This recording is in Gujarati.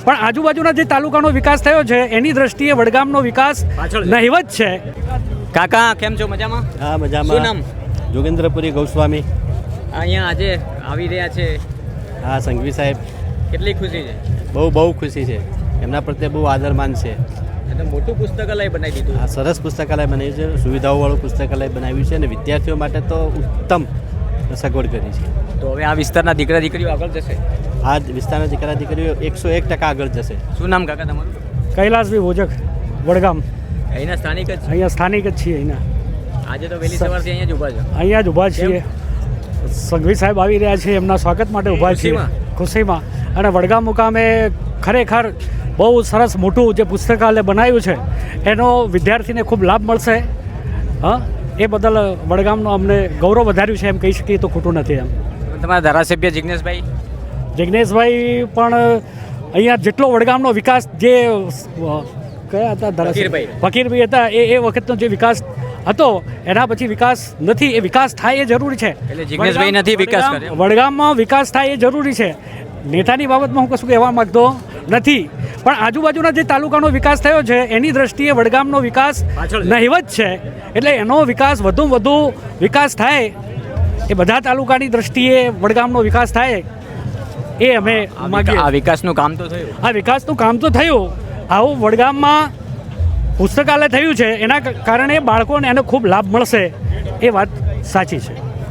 પણ આજુબાજુના જે તાલુકાનો વિકાસ થયો છે એની દ્રષ્ટિએ વડગામનો વિકાસ નહિવત છે. કાકા કેમ છો? મજામાં? હા શું મજામાં. નામ? જોગેન્દ્રપુરી ગૌસ્વામી. અહીંયા આજે આવી રહ્યા છે, હા સંઘવી સાહેબ, કેટલી ખુશી છે? બહુ ખુશી છે. એમના પ્રત્યે બહુ આદરમાન છે. એટલે મોટું પુસ્તકાલય બનાવી દીધું. આ સરસ પુસ્તકાલય બનાવ્યું છે, સુવિધાઓવાળું પુસ્તકાલય બનાવ્યું છે અને વિદ્યાર્થીઓ માટે તો ઉત્તમ સગવડ કરી છે. તો હવે આ વિસ્તારના દીકરા દીકરીઓ આગળ જશે. આ વિસ્તારના દીકરા દીકરીઓ 101% આગળ જશે. શું નામ કાકા તમારું? કૈલાસભાઈ ભોજક, વડગામ. અહીંના સ્થાનિક જ? અહીંયા સ્થાનિક જ છીએ. આજે તો વહેલી સવારથી અહીંયા જ ઊભા છો. અહીંયા જ ઊભા છીએ. સંઘવી સાહેબ આવી રહ્યા છે, એમના સ્વાગત માટે ઊભા છીએ ખુશીમાં. અને વડગામ મુકામે ખરેખર બહુ સરસ મોટું જે પુસ્તકાલય બનાવ્યું છે એનો વિદ્યાર્થીને ખૂબ લાભ મળશે. હા, એ બદલ વડગામનો અમને ગૌરવ વધાર્યું છે એમ કહી શકીએ તો ખોટું નથી. એમ તમારા ધારાસભ્ય જિજ્ઞેશભાઈ પણ અહીંયા જેટલો વડગામનો વિકાસ જે કયા હતા ફકીરભાઈ હતા એ વખતનો જે વિકાસ હતો એના પછી વિકાસ નથી. એ વિકાસ થાય એ જરૂરી છે. એટલે જિજ્ઞેશભાઈ નથી વિકાસ કર્યો. વડગામમાં વિકાસ થાય એ જરૂરી છે. નેતાની બાબતમાં હું કશું કહેવા માંગતો નથી, પણ આજુબાજુના જે તાલુકાનો વિકાસ થયો છે એની દ્રષ્ટિએ વડગામનો વિકાસ નહિવત છે. એટલે એનો વિકાસ વધુ વિકાસ થાય, એ બધા તાલુકાની દ્રષ્ટિએ વડગામનો વિકાસ થાય એ અમે માગીએ. આ વિકાસનું કામ તો થયું. આ વિકાસનું કામ તો થયું. આવું વડગામમાં પુસ્તકાલય થયું છે એના કારણે બાળકોને એને ખૂબ લાભ મળશે, એ વાત સાચી છે.